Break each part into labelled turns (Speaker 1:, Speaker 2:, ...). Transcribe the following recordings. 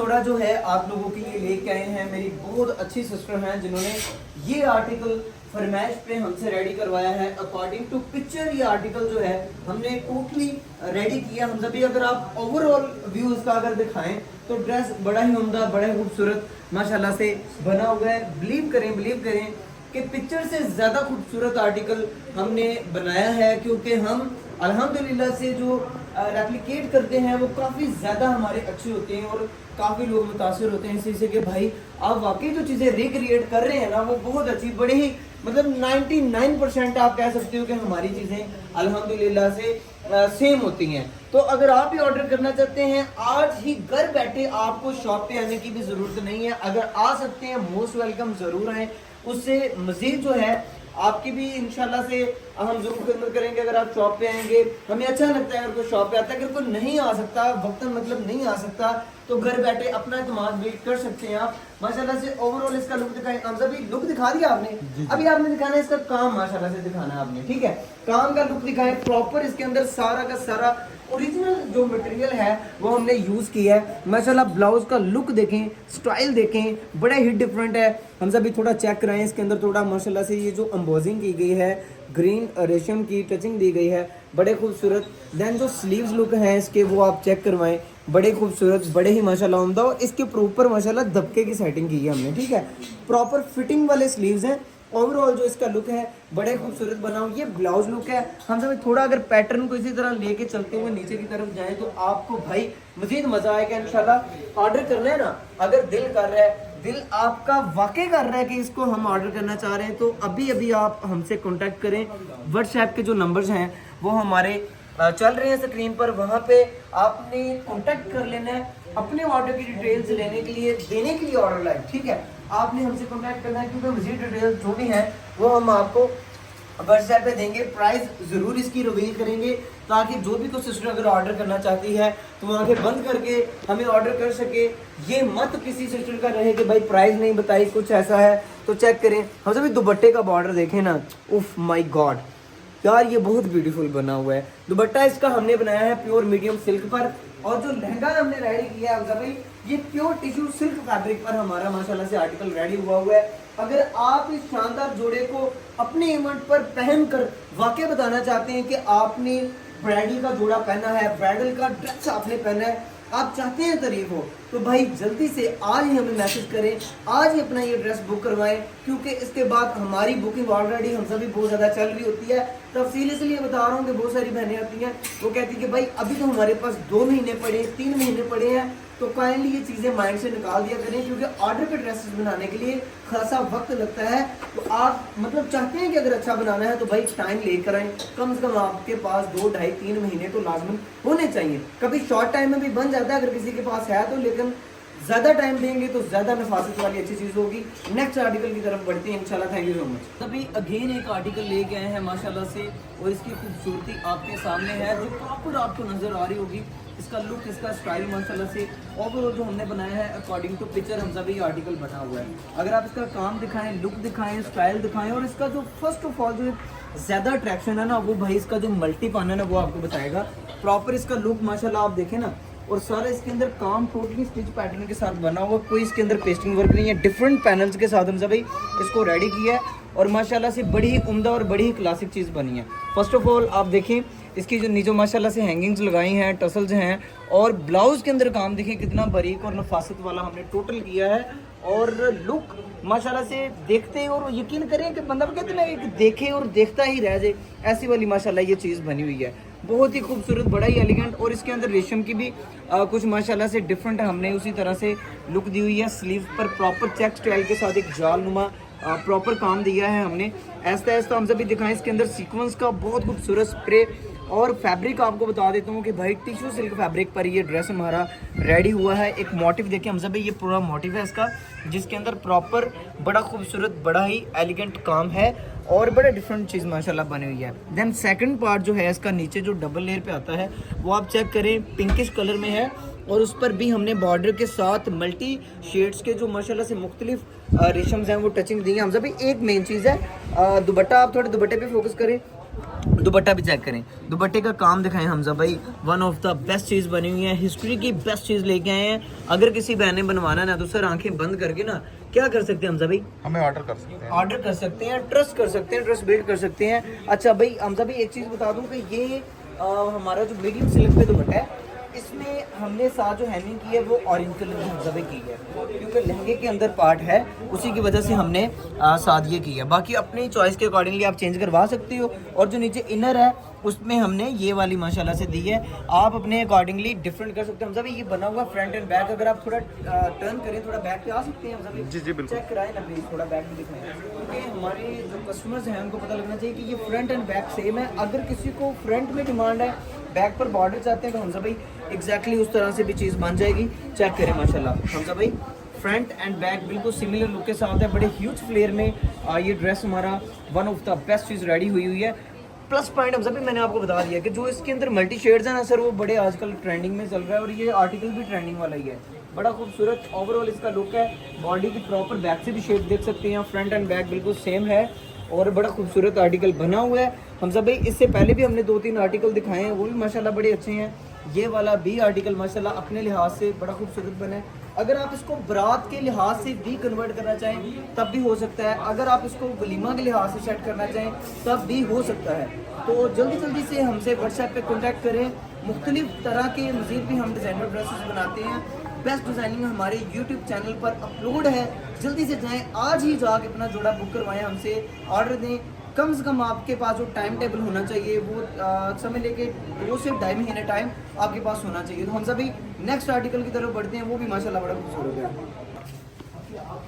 Speaker 1: जोड़ा जो है आप लोगों के लिए लेके आए हैं। मेरी बहुत अच्छी सिस्टर हैं जिन्होंने ये आर्टिकल फरमाइश पे हमसे रेडी करवाया है। अकॉर्डिंग टू पिक्चर ये आर्टिकल जो है हमने टोटली रेडी किया। हम सभी अगर आप ओवरऑल व्यू इसका अगर दिखाएं तो ड्रेस बड़ा ही उम्दा, बड़ा ही खूबसूरत माशाल्लाह से बना हुआ है। बिलीव करें कि पिक्चर से ज़्यादा खूबसूरत आर्टिकल हमने बनाया है, क्योंकि हम अल्हम्दुलिल्लाह से जो रेप्लिकेट करते हैं वो काफ़ी ज़्यादा हमारे अच्छे होते हैं और काफ़ी लोग मुतासिर होते हैं इसी से कि भाई आप वाकई जो चीज़ें रिक्रिएट कर रहे हैं ना वो बहुत अच्छी, बड़े ही मतलब 99% आप कह सकते हो कि हमारी चीज़ें अल्हम्दुलिल्लाह से सेम होती हैं। तो अगर आप भी ऑर्डर करना चाहते हैं आज ही घर बैठे, आपको शॉप पे आने की भी ज़रूरत नहीं है। अगर आ सकते हैं मोस्ट वेलकम, ज़रूर आएँ। उससे मज़ीद जो है आपकी भी इंशाल्लाह से हम जरूर खिदमत करेंगे। अगर आप शॉप पे आएंगे, हमें अच्छा लगता है अगर कोई शॉप पे आता है। अगर कोई नहीं आ सकता, वक्तन मतलब नहीं आ सकता, तो घर बैठे अपना एतमाद बिल्ड कर सकते हैं आप माशाल्लाह से। ओवरऑल इसका लुक दिखाएं। हम सभी लुक दिखा दिया आपने, अभी आपने दिखाना है इसका काम माशाल्लाह से दिखाना है आपने, ठीक है। काम का लुक दिखाएं प्रॉपर। इसके अंदर सारा का सारा ओरिजिनल जो मटेरियल है वो हमने यूज़ किया है माशाल्लाह। ब्लाउज का लुक देखें, स्टाइल देखें, बड़ा ही डिफरेंट है। हम सभी थोड़ा चेक कराएं। इसके अंदर थोड़ा माशाल्लाह से ये जो एम्बोजिंग की गई है, ग्रीन रेशम की टचिंग दी गई है, बड़े खूबसूरत। देन जो स्लीव्स लुक हैं इसके वो आप चेक करवाएं, बड़े खूबसूरत, बड़े ही माशाल्लाह उम्दा। और इसके प्रॉपर माशाल्लाह दबके की सेटिंग की है हमने, ठीक है। प्रॉपर फिटिंग वाले स्लीव्स हैं। ओवरऑल जो इसका लुक है बड़े खूबसूरत बना हुआ। ये ब्लाउज लुक है। हम सब थोड़ा अगर पैटर्न को इसी तरह लेके चलते हुए नीचे की तरफ जाएं तो आपको भाई मजीद मजा आएगा इंशाल्लाह। ऑर्डर करना है ना, अगर दिल कर रहा है, दिल आपका वाकई कर रहा है कि इसको हम ऑर्डर करना चाह रहे हैं, तो अभी अभी आप हमसे कांटेक्ट करें। व्हाट्सएप के जो नंबर्स हैं वो हमारे चल रहे हैं स्क्रीन पर, वहाँ पे आपने कांटेक्ट कर लेना है अपने ऑर्डर की डिटेल्स लेने के लिए, देने के लिए ऑर्डर लाइक, ठीक है। आपने हमसे कांटेक्ट करना है क्योंकि मज़ीद डिटेल्स जो भी हैं वो हम आपको व्हाट्सएप पे देंगे। प्राइस ज़रूर इसकी रिवील करेंगे ताकि जो भी कोई सिस्टर अगर ऑर्डर करना चाहती है तो वो आंखें बंद करके हमें ऑर्डर कर सके। ये मत किसी सिस्टर का रहे कि भाई प्राइस नहीं बताई, कुछ ऐसा है तो चेक करें। हम सभी दुपट्टे का बॉर्डर देखें ना, उफ माय गॉड यार ये बहुत ब्यूटीफुल बना हुआ है। दुपट्टा इसका हमने बनाया है प्योर मीडियम सिल्क पर, और जो लहंगा हमने रेडी किया है भाई ये प्योर टिश्यू सिल्क फैब्रिक पर हमारा माशाल्लाह से आर्टिकल रेडी हुआ है। अगर आप इस शानदार जोड़े को अपने इवेंट पर पहनकर वाकई बताना चाहते हैं कि आपने ब्राइडल का जोड़ा पहना है, ब्राइडल का ड्रेस आपने पहना है, आप चाहते हैं तारीफ हो, तो भाई जल्दी से आज ही हमें मैसेज करें, आज ही अपना ये ड्रेस बुक करवाएं, क्योंकि इसके बाद हमारी बुकिंग ऑलरेडी हम सभी बहुत ज़्यादा चल रही होती है। तफसील इसलिए बता रहा हूँ कि बहुत सारी बहनें आती हैं वो कहती हैं कि भाई अभी तो हमारे पास 2 महीने पड़े, 3 महीने पड़े हैं, तो काइंडली ये चीज़ें माइंड से निकाल दिया करें, क्योंकि ऑर्डर पे ड्रेसेस बनाने के लिए खासा वक्त लगता है। तो आप मतलब चाहते हैं कि अगर अच्छा बनाना है तो भाई टाइम लेकर आएँ। कम से कम आपके पास 2, 2.5, 3 महीने तो लाजमन होने चाहिए। कभी शॉर्ट टाइम में भी बन जाता है अगर किसी के पास है तो, लेकिन ज़्यादा टाइम देंगे तो ज़्यादा नफासत वाली अच्छी चीज़ होगी। नेक्स्ट आर्टिकल की तरफ बढ़ते हैं इंशाल्लाह। Thank you so much. तभी अगेन एक आर्टिकल लेके आए हैं माशाल्लाह से, और इसकी खूबसूरती आपके सामने है जो प्रॉपर आपको नज़र आ रही होगी। इसका लुक, इसका स्टाइल माशाल्लाह से ओवरऑल जो हमने बनाया है अकॉर्डिंग टू पिक्चर हम सभी आर्टिकल बना हुआ है। अगर आप इसका काम दिखाएं, लुक दिखाएं, स्टाइल दिखाएं, और इसका जो फर्स्ट ऑफ ऑल जो ज़्यादा अट्रैक्शन है ना वो भाई इसका जो मल्टी पान है ना वो आपको बताएगा। प्रॉपर इसका लुक माशाल्लाह आप देखें ना, और सारा इसके अंदर काम टोटली स्टिच पैटर्न के साथ बना हुआ, कोई इसके अंदर पेस्टिंग वर्क नहीं है। डिफरेंट पैनल्स के साथ हम सभी इसको रेडी किया है और माशाल्लाह से बड़ी ही उम्दा और बड़ी ही क्लासिक चीज़ बनी है। फर्स्ट ऑफ ऑल आप देखें इसकी जो नीचे माशाल्लाह से हैंगिंग्स लगाई हैं, टसल्स हैं, और ब्लाउज़ के अंदर काम देखें कितना बारीक और नफासत वाला हमने टोटल किया है। और लुक माशाल्लाह से देखते ही, और यकीन करें कि बंदा कहते हैं कि देखे और देखता ही रह जाए, ऐसी वाली माशाल्लाह ये चीज़ बनी हुई है। बहुत ही खूबसूरत, बड़ा ही एलिगेंट, और इसके अंदर रेशम की भी कुछ माशाल्लाह से डिफरेंट हमने उसी तरह से लुक दी हुई है। स्लीव पर प्रॉपर चेक स्टाइल के साथ एक जाल नुमा प्रॉपर काम दिया है हमने। ऐसा ऐसा हम सभी दिखाएं। इसके अंदर सीक्वेंस का बहुत खूबसूरत स्प्रे, और फैब्रिक आपको बता देता हूँ कि भाई टिश्यू सिल्क फैब्रिक पर ये ड्रेस हमारा रेडी हुआ है। एक मोटिव देखिए हम सभी, ये पूरा मोटिव है इसका, जिसके अंदर प्रॉपर बड़ा खूबसूरत, बड़ा ही एलिगेंट काम है और बड़ा डिफरेंट चीज़ माशाल्लाह बनी हुई है। देन सेकंड पार्ट जो है इसका नीचे जो डबल लेयर पे आता है वो आप चेक करें, पिंकिश कलर में है, और उस पर भी हमने बॉर्डर के साथ मल्टी शेड्स के जो माशाल्लाह से मुख्तलिफ रेशम्स हैं वो टचिंग दी है हम सभी। एक मेन चीज़ है दुपट्टा, आप थोड़े दुपट्टे पे फोकस करें। दुपट्टा भी चेक करें, दुपट्टे का काम दिखाएं हमजा भाई, वन ऑफ द बेस्ट चीज़ बनी हुई है, हिस्ट्री की बेस्ट चीज़ लेके आए हैं। अगर किसी बहन ने बनवाना ना तो सर आंखें बंद करके ना क्या कर सकते हैं हमजा भाई,
Speaker 2: हमें ऑर्डर कर सकते हैं,
Speaker 1: ऑर्डर कर सकते हैं, ट्रस्ट कर सकते हैं, ट्रस्ट बिल्ड कर सकते हैं। अच्छा भाई हमजा भाई एक चीज़ बता दूं कि ये हमारा जो मीडियम सिल्क पे दुपट्टा है, इसमें हमने साथ जो हैमिंग की है वो ऑरेंज कलर की हमजा की है, क्योंकि लहंगे के अंदर पार्ट है उसी की वजह से हमने साथ ये की है। बाकी अपनी चॉइस के अकॉर्डिंगली आप चेंज करवा सकते हो। और जो नीचे इनर है उसमें हमने ये वाली माशाल्लाह से दी है, आप अपने अकॉर्डिंगली डिफरेंट कर सकते हैं। हमजा भाई ये बना हुआ फ्रंट एंड बैक, अगर आप थोड़ा टर्न करें, थोड़ा बैक पे आ सकते हैं हमजा भाई,
Speaker 2: जी जी बिल्कुल,
Speaker 1: चेक कराएं ना प्लीज, थोड़ा बैक भी दिखाएं, क्योंकि हमारे जो कस्टमर्स हैं उनको पता लगना चाहिए कि ये फ्रंट एंड बैक सेम है। अगर किसी को फ्रंट में डिमांड है, बैक पर बॉर्डर चाहते हैं, तो हमजा भाई एग्जैक्टली उस तरह से भी चीज़ बन जाएगी। चेक करें माशाल्लाह हमजा भाई, फ्रंट एंड बैक बिल्कुल सिमिलर लुक के साथ है, बड़े ह्यूज फ्लेयर में ये ड्रेस हमारा one of the best cheese ready हुई है। प्लस पॉइंट हमजा भाई मैंने आपको बता दिया कि जो इसके अंदर मल्टी शेड्स हैं ना सर, वो बड़े आजकल ट्रेंडिंग में चल रहा है, और ये आर्टिकल भी ट्रेंडिंग वाला ही है। बड़ा खूबसूरत ओवरऑल इसका लुक है, बॉडी की प्रॉपर बैक से भी शेड देख सकते हैं, फ्रंट एंड बैक बिल्कुल सेम है, और बड़ा खूबसूरत आर्टिकल बना हुआ है। हमजा भाई इससे पहले भी हमने 2-3 आर्टिकल दिखाए हैं, वो भी माशाल्लाह बड़े अच्छे हैं। ये वाला भी आर्टिकल माशाल्लाह अपने लिहाज से बड़ा खूबसूरत बना है। अगर आप इसको बारात के लिहाज से भी कन्वर्ट करना चाहें तब भी हो सकता है, अगर आप इसको वलीमा के लिहाज से सेट करना चाहें तब भी हो सकता है। तो जल्दी जल्दी से हमसे व्हाट्सएप पे कॉन्टैक्ट करें। मुख्तलिफ तरह के मज़ीद भी हम डिज़ाइनर ड्रेसेस बनाते हैं, बेस्ट डिज़ाइनिंग हमारे यूट्यूब चैनल पर अपलोड है। जल्दी से जाएं, आज ही जाके अपना जोड़ा बुक करवाएं, हमसे ऑर्डर दें। कम से कम आपके पास जो टाइम टेबल होना चाहिए वो समय लेके 2 से 2.5 महीने टाइम आपके पास होना चाहिए। तो हम सभी नेक्स्ट आर्टिकल की तरफ बढ़ते हैं, वो भी माशाल्लाह बड़ा खूबसूरत है।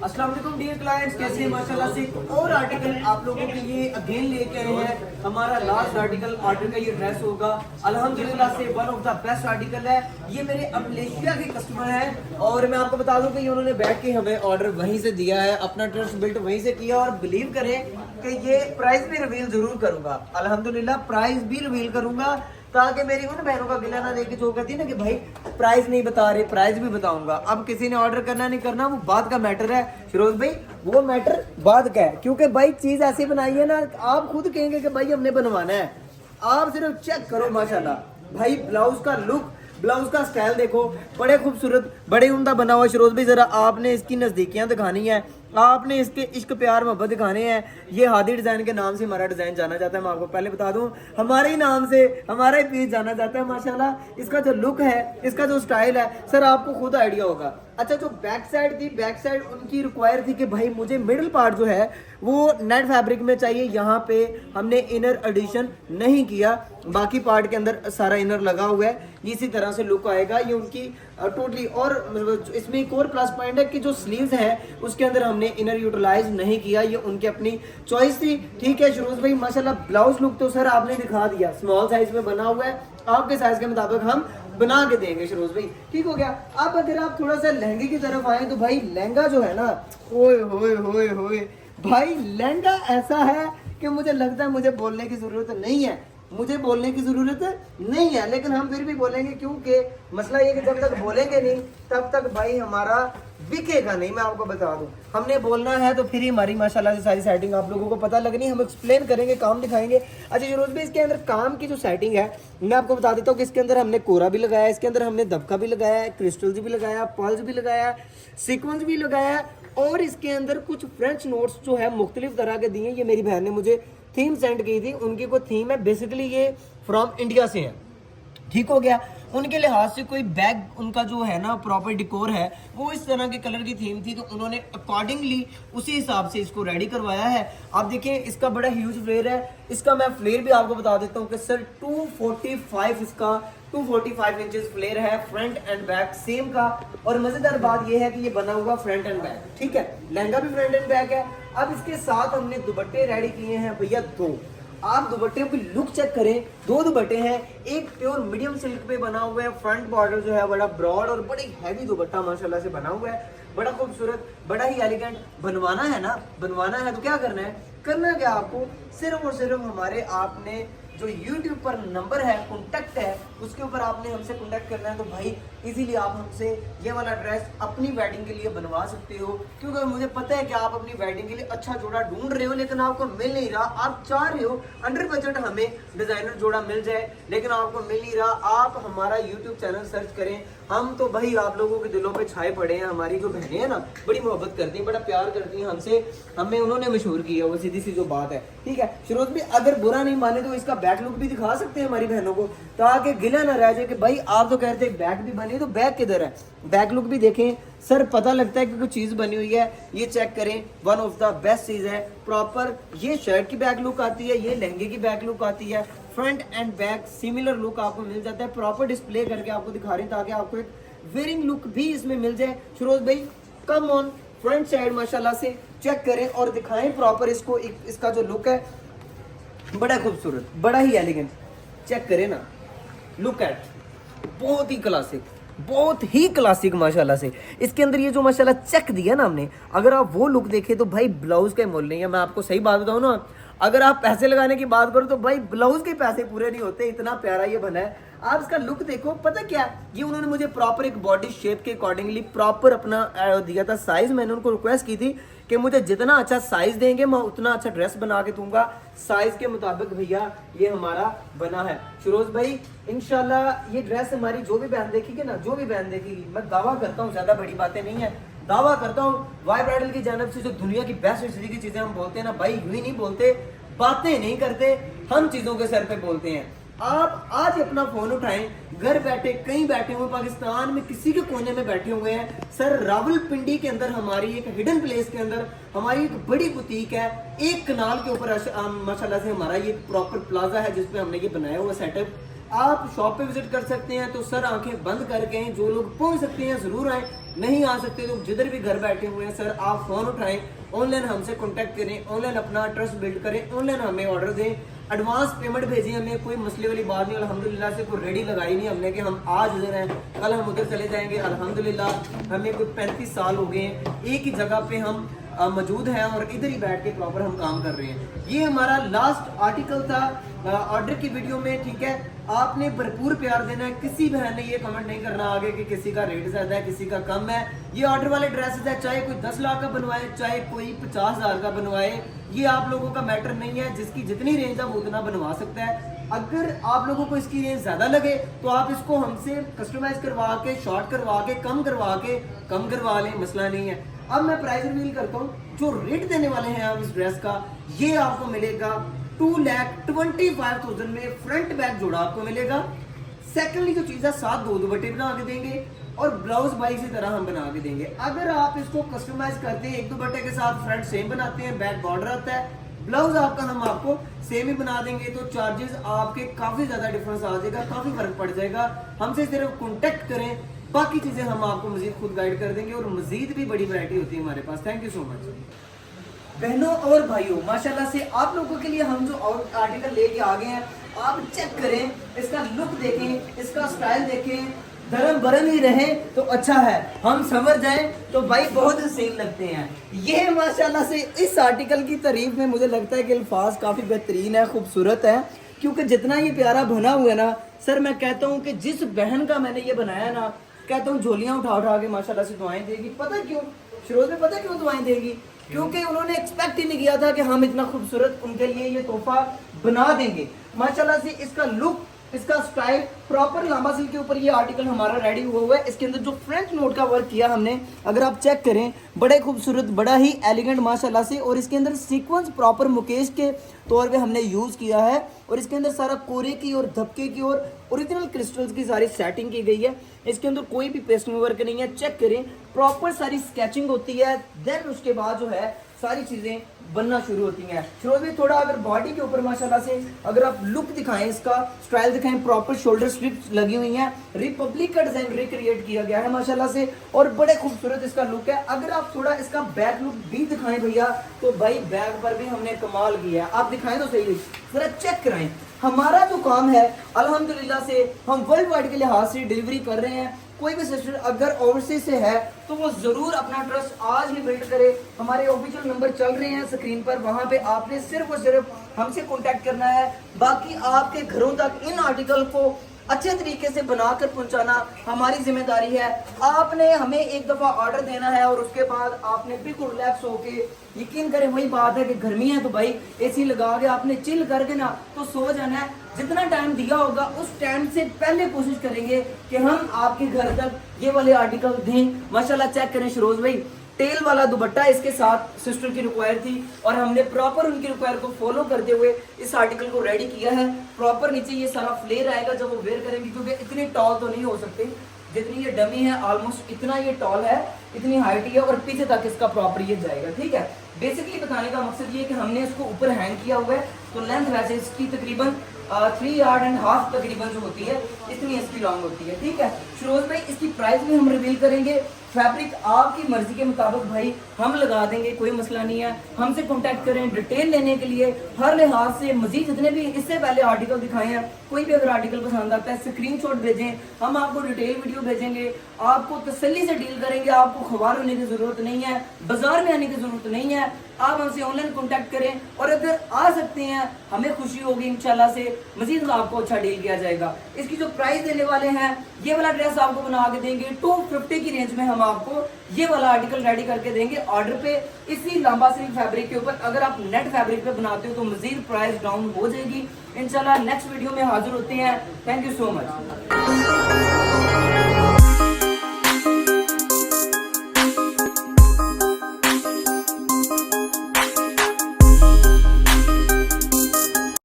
Speaker 1: अस्सलाम वालेकुम डियर क्लाइंट्स, कैसे हैं माशाल्लाह से। और आर्टिकल आप लोगों के लिए अगेन लेके आए हैं। हमारा लास्ट आर्टिकल ऑर्डर का ये ड्रेस होगा, अल्हम्दुलिल्लाह से one of the best article है। ये मेरे मलेशिया के कस्टमर हैं, और मैं आपको बता दूं कि ये उन्होंने बैठ के हमें ऑर्डर वहीं से दिया है, अपना ट्रस्ट बिल्ड वहीं से किया, और बिलीव करें कि ये प्राइस भी रिवील जरूर करूंगा, अल्हम्दुलिल्लाह प्राइस भी रिवील करूंगा, ताकि मेरी उन बहनों का गिला ना देके जो कहती है ना कि भाई प्राइस नहीं बता रहे, प्राइस भी बताऊंगा। अब किसी ने ऑर्डर करना नहीं करना वो बात का मैटर है फिरोज भाई, वो मैटर बात का है, क्योंकि भाई चीज ऐसी बनाई है ना, आप खुद कहेंगे कि भाई हमने बनवाना है। आप सिर्फ चेक करो माशाल्लाह भाई, ब्लाउज का लुक, ब्लाउज का स्टाइल देखो, बड़े खूबसूरत, बड़े उम्दा बना हुआ। शिरोज भाई जरा आपने इसकी नजदीकियां दिखानी है, आपने इसके इश्क प्यार मोहब्बत दिखाने हैं। ये हादी डिजाइन के नाम से हमारा डिजाइन जाना जाता है, मैं आपको पहले बता दूं, हमारे ही नाम से हमारा ही पीस जाना जाता है माशाल्लाह। इसका जो लुक है, इसका जो स्टाइल है सर, आपको खुद आइडिया होगा। अच्छा जो बैक साइड थी, बैक साइड उनकी रिक्वायर थी कि भाई मुझे मिडिल पार्ट जो है वो नेट फैब्रिक में चाहिए, यहाँ पे हमने इनर एडिशन नहीं किया, बाकी पार्ट के अंदर सारा इनर लगा हुआ है, इसी तरह से लुक आएगा ये उनकी टोटली। और इसमें एक और प्लस पॉइंट है कि जो स्लीव्स है उसके अंदर हमने इनर यूटिलाइज नहीं किया, ये उनकी अपनी चॉइस थी। ठीक है शिरोज भाई माशाल्लाह, ब्लाउज लुक तो सर आपने दिखा दिया, स्मॉल साइज में बना हुआ है, आपके साइज के मुताबिक हम बना के देंगे शिरोज भाई, ठीक हो गया। अब अगर आप थोड़ा सा लहंगे की तरफ आए तो भाई लहंगा जो है ना, ओए होए होए होए भाई, लहंगा ऐसा है कि मुझे लगता है मुझे बोलने की जरूरत नहीं है, मुझे बोलने की जरूरत नहीं है, लेकिन हम फिर भी बोलेंगे, क्योंकि मसला ये कि जब तक बोलेंगे नहीं तब तक भाई हमारा बिकेगा नहीं। मैं आपको बता दूं, हमने बोलना है तो फिर ही हमारी माशाल्लाह से सारी सेटिंग आप लोगों को पता लगनी, हम एक्सप्लेन करेंगे, काम दिखाएंगे। अच्छा फिरोज भाई इसके अंदर काम की जो सेटिंग है मैं आपको बता देता हूँ कि इसके अंदर हमने कोरा भी लगाया, इसके अंदर हमने दबका भी लगाया, क्रिस्टल्स भी लगाया, पर्ल्स भी लगाया, सीक्वेंस भी लगाया, और इसके अंदर कुछ फ्रेंच नोट्स जो है मुख्तलिफ तरह के दिए। ये मेरी बहन ने मुझे थीम सेंड की थी, उनकी कोई थीम है, बेसिकली ये फ्रॉम इंडिया से है, ठीक हो गया। उनके लिहाज से कोई बैग उनका जो है ना प्रॉपर डिकोर है वो इस तरह के कलर की थीम थी, तो उन्होंने अकॉर्डिंगली उसी हिसाब से इसको रेडी करवाया है। आप देखिए इसका बड़ा ह्यूज फ्लेयर है, इसका मैं फ्लेयर भी आपको बता देता हूँ कि सर 245 इसका 245 इंचेस फ्लेयर है, फ्रंट एंड बैक सेम का। और मजेदार बात यह है कि ये बना हुआ फ्रंट एंड बैक, ठीक है, लहंगा भी फ्रंट एंड बैक है। अब इसके साथ हमने दुपट्टे रेडी किए हैं भैया 2, आप दुपट्टे की लुक चेक करें, 2 दुपट्टे हैं, एक प्योर मीडियम सिल्क पे बना हुआ है, फ्रंट बॉर्डर जो है बड़ा ब्रॉड और बड़ी हैवी दुपट्टा माशाल्लाह से बना हुआ है, बड़ा खूबसूरत, बड़ा ही एलिगेंट। बनवाना है ना, बनवाना है तो क्या करना है, करना क्या आपको, सिर्फ और सिर्फ हमारे आपने जो यूट्यूब पर नंबर है, कॉन्टैक्ट है, उसके ऊपर आपने हमसे कॉन्टैक्ट करना है। तो भाई इजीली आप हमसे ये वाला ड्रेस अपनी वेडिंग के लिए बनवा सकते हो, क्योंकि मुझे पता है कि आप अपनी वेडिंग के लिए अच्छा जोड़ा ढूंढ रहे हो लेकिन आपको मिल नहीं रहा। आप चाह रहे हो अंडर बजट हमें डिजाइनर जोड़ा मिल जाए लेकिन आपको मिल नहीं रहा। आप हमारा यूट्यूब चैनल सर्च करें। हम तो भाई आप लोगों के दिलों पे छाए पड़े हैं। हमारी जो बहनें हैं ना बड़ी मोहब्बत करती हैं, बड़ा प्यार करती हैं हमसे, हमें उन्होंने मशहूर किया, वो सीधी सी जो बात है। ठीक है फिरोज भी अगर बुरा नहीं माने तो इसका बैक लुक भी दिखा सकते हैं हमारी बहनों को, ताकि गिला ना रह जाए कि भाई आप तो कहते हैं बैक भी बनी, तो बैक किधर है। बैक लुक भी देखें सर, पता लगता है कि कुछ चीज बनी हुई है। ये चेक करें, वन ऑफ द बेस्ट चीज है। प्रॉपर ये शर्ट की बैक लुक आती है, ये लहंगे की बैक लुक आती है। Front end back similar look आपको मिल जाता है। प्रॉपर डिस्प्ले करके आपको दिखा रहे हैं ताकि आपको एक वेयरिंग लुक भी इसमें मिल जाए। फिरोज भाई कम ऑन, फ्रंट साइड माशाल्लाह से चेक करें और दिखाएं प्रॉपर इसको। इसका जो लुक है बड़ा खूबसूरत, बड़ा ही एलिगेंट। चेक करें ना, लुक एट, बहुत ही क्लासिक, बहुत ही क्लासिक माशाल्लाह से। इसके अंदर ये जो माशाल्लाह चेक दिया ना हमने, अगर आप वो लुक देखें तो भाई ब्लाउज का मोल नहीं है। मैं आपको सही बात बताऊं ना, अगर आप पैसे लगाने की बात करो तो भाई ब्लाउज के पैसे पूरे नहीं होते, इतना प्यारा ये बना है। आप इसका लुक देखो, पता क्या ये उन्होंने मुझे प्रॉपर एक बॉडी शेप के अकॉर्डिंगली प्रॉपर अपना दिया था साइज। मैंने उनको रिक्वेस्ट की थी कि मुझे जितना अच्छा साइज देंगे मैं उतना अच्छा ड्रेस बना के दूंगा। साइज के मुताबिक भैया ये हमारा बना है। फिरोज भाई इंशाल्लाह ये ड्रेस हमारी जो भी बहन देखेगी ना, जो भी बहन देखेगी, मैं दावा करता हूँ, ज्यादा बड़ी बातें नहीं है, दावा करता हूँ वाई ब्राइडल की जानब से जो दुनिया की बेस्ट की चीजें हम बोलते हैं ना भाई, यूं ही नहीं बोलते, बातें नहीं करते, हम चीजों के सर पे बोलते हैं। आप आज अपना फोन उठाएं, घर बैठे कहीं बैठे हुए, पाकिस्तान में किसी के कोने में बैठे हुए हैं सर, रावलपिंडी के अंदर हमारी एक हिडन प्लेस के अंदर हमारी एक बड़ी बुटीक है, एक कनाल के ऊपर माशाल्लाह से हमारा ये प्रॉपर प्लाजा है जिसपे हमने ये बनाया हुआ सेटअप। आप शॉप पे विजिट कर सकते हैं। तो सर आंखें बंद करके जो लोग पहुंच सकते हैं जरूर आए, नहीं आ सकते तो जिधर भी घर बैठे हुए हैं सर आप फोन उठाएं, ऑनलाइन हमसे कांटेक्ट करें, ऑनलाइन अपना ट्रस्ट बिल्ड करें, ऑनलाइन हमें ऑर्डर दें, एडवांस पेमेंट भेजें। हमें कोई मसले वाली बात नहीं, अल्हम्दुलिल्लाह से कोई रेडी लगाई नहीं हमने कि हम आज इधर हैं कल हम उधर चले जाएंगे। अल्हम्दुलिल्लाह हमें कोई 35 साल हो गए हैं, एक ही जगह पे हम मौजूद हैं और इधर ही बैठ के प्रॉपर हम काम कर रहे हैं। ये हमारा लास्ट आर्टिकल था ऑर्डर की वीडियो में। ठीक है, आपने भरपूर प्यार देना है। किसी बहन ने ये कमेंट नहीं करना आगे कि किसी का रेट ज्यादा है किसी का कम है। ये ऑर्डर वाले ड्रेसेस है, चाहे कोई 10 लाख का बनवाए चाहे कोई 50,000 का बनवाए, ये आप लोगों का मैटर नहीं है। जिसकी जितनी रेंज है वो उतना बनवा सकता है। अगर आप लोगों को इसकी रेंज ज्यादा लगे तो आप इसको हमसे कस्टमाइज करवा के, शॉर्ट करवा के, कम करवा लें, मसला नहीं है। अब मैं प्राइस रिवील करता हूँ। जो रेट देने वाले हैं हम इस ड्रेस का, ये आपको मिलेगा 2,25,000 में फ्रंट बैक जोड़ा आपको मिलेगा। सेकेंडली जो चीज है, 7 दो दुपट्टे बना के देंगे और ब्लाउज बाई इसी तरह हम बना के देंगे। अगर आप इसको कस्टमाइज करते हैं, एक दुपट्टे के साथ फ्रंट सेम बनाते हैं, बैक बॉर्डर आता है, ब्लाउज आपका हम आपको सेम ही बना देंगे, तो चार्जेस आपके काफी ज्यादा डिफरेंस आ जाएगा, काफी फर्क पड़ जाएगा। हमसे सिर्फ कॉन्टेक्ट करें, बाकी चीजें हम आपको मजीद खुद गाइड कर देंगे और मजीद भी बड़ी वैरायटी होती है हमारे पास। थैंक यू सो मच बहनों और भाइयों, माशाल्लाह से आप लोगों के लिए हम जो आर्टिकल लेके आ गए हैं, आप चेक करें, इसका लुक देखें, इसका स्टाइल देखें, धर्म बरम ही रहे तो अच्छा है, हम समझ जाएं तो भाई बहुत हसीन लगते हैं। ये माशाल्लाह से इस आर्टिकल की तारीफ में मुझे लगता है कि अल्फाज काफ़ी बेहतरीन है, खूबसूरत है, क्योंकि जितना ये प्यारा बना हुआ है ना सर, मैं कहता हूँ कि जिस बहन का मैंने ये बनाया ना, कहता हूँ झोलियाँ उठा उठा के माशाल्लाह से दुआएं देगी। पता क्यों फिरोज में, पता क्यों दुआएं देगी? क्योंकि उन्होंने एक्सपेक्ट ही नहीं किया था कि हम इतना खूबसूरत उनके लिए ये तोहफा बना देंगे। माशाल्लाह से इसका लुक, इसका स्टाइल, प्रॉपर लांबा सिल्क के ऊपर ये आर्टिकल हमारा रेडी हुआ है। इसके अंदर जो फ्रंट नोट का वर्क किया हमने, अगर आप चेक करें, बड़े खूबसूरत, बड़ा ही एलिगेंट माशाल्लाह से। और इसके अंदर सीक्वेंस प्रॉपर मुकेश के तौर पे हमने यूज़ किया है और इसके अंदर सारा कोरे की और धबके की और ओरिजिनल क्रिस्टल्स की सारी सेटिंग की गई है। इसके अंदर कोई भी पेस्टिंग वर्क नहीं है। चेक करें, प्रॉपर सारी स्केचिंग होती है, देन उसके बाद जो है सारी चीजें बनना शुरू होती हैं। फिरोज भी थोड़ा अगर बॉडी के ऊपर माशाल्लाह से अगर आप लुक दिखाएं, इसका स्टाइल दिखाएं, प्रॉपर शोल्डर स्ट्रिप्स लगी हुई हैं, रिपब्लिक का डिजाइन रिक्रिएट किया गया है माशाल्लाह से और बड़े खूबसूरत इसका लुक है। अगर आप थोड़ा इसका बैक लुक भी दिखाएं भैया, तो भाई बैक पर भी हमने कमाल किया है। आप दिखाएं तो सही, जरा चेक कराएं। हमारा जो काम है अल्हम्दुलिल्लाह से हम वर्ल्ड वाइड के लिहाज से डिलीवरी कर रहे हैं। कोई भी सिस्टर अगर ओवरसीज से है तो वो जरूर अपना ट्रस्ट आज ही बिल्ड करे। हमारे ऑफिशियल नंबर चल रहे हैं स्क्रीन पर, वहां पे आपने सिर्फ और सिर्फ हमसे कांटेक्ट करना है। बाकी आपके घरों तक इन आर्टिकल को अच्छे तरीके से बनाकर पहुंचाना हमारी जिम्मेदारी है। आपने हमें एक दफा ऑर्डर देना है और उसके बाद आपने बिल्कुल रिलैक्स होके, यकीन करें वही बात है कि गर्मी है तो भाई एसी लगा के आपने चिल करके ना तो सो जाना है। जितना टाइम दिया होगा उस टाइम से पहले कोशिश करेंगे कि हम आपके घर तक ये वाले आर्टिकल दें। माशाल्लाह चेक करें शरोज भाई, टेल वाला दुपट्टा इसके साथ सिस्टर की रिक्वायर थी और हमने प्रॉपर उनकी रिक्वायर को फॉलो करते हुए इस आर्टिकल को रेडी किया है। प्रॉपर नीचे ये सारा फ्लेयर आएगा जब वो वेयर करेंगे, क्योंकि इतने टॉल तो नहीं हो सकते जितनी ये डमी है, ऑलमोस्ट इतना ये टॉल है, इतनी हाइट ही है और पीछे तक इसका प्रॉपर ये जाएगा। ठीक है, बेसिकली बताने का मकसद ये कि हमने इसको ऊपर हैंग किया हुआ है तो लेंथ वैसे इसकी तकरीबन 3.5 यार्ड तकरीबन जो होती है इतनी इसकी लॉन्ग होती है। ठीक है फिरोज भाई, इसकी प्राइस भी हम रिवील करेंगे। फैब्रिक आपकी मर्जी के मुताबिक भाई हम लगा देंगे, कोई मसला नहीं है। हमसे कांटेक्ट करें डिटेल लेने के लिए हर लिहाज से। मजीद जितने भी इससे पहले आर्टिकल दिखाए हैं, कोई भी अगर आर्टिकल पसंद आता है स्क्रीनशॉट भेजें, हम आपको डिटेल वीडियो भेजेंगे। आपको तसल्ली से डील करेंगे, आपको खबर होने की जरूरत नहीं है, बाजार में आने की जरूरत नहीं है। आप हमसे ऑनलाइन कांटेक्ट करें और अगर आ सकते हैं हमें खुशी होगी, इंशाल्लाह से मजीद आपको अच्छा डील किया जाएगा। इसकी जो प्राइस देने वाले हैं, ये वाला ड्रेस आपको बना के देंगे 250 की रेंज में। हम आपको ये वाला आर्टिकल रेडी करके देंगे ऑर्डर पे, इसी लांबा सिल्क फैब्रिक के ऊपर। अगर आप नेट फैब्रिक पे बनाते हो तो मजीद प्राइस डाउन हो जाएगी। इंशाल्लाह नेक्स्ट वीडियो में हाजिर होते हैं। Thank you so much.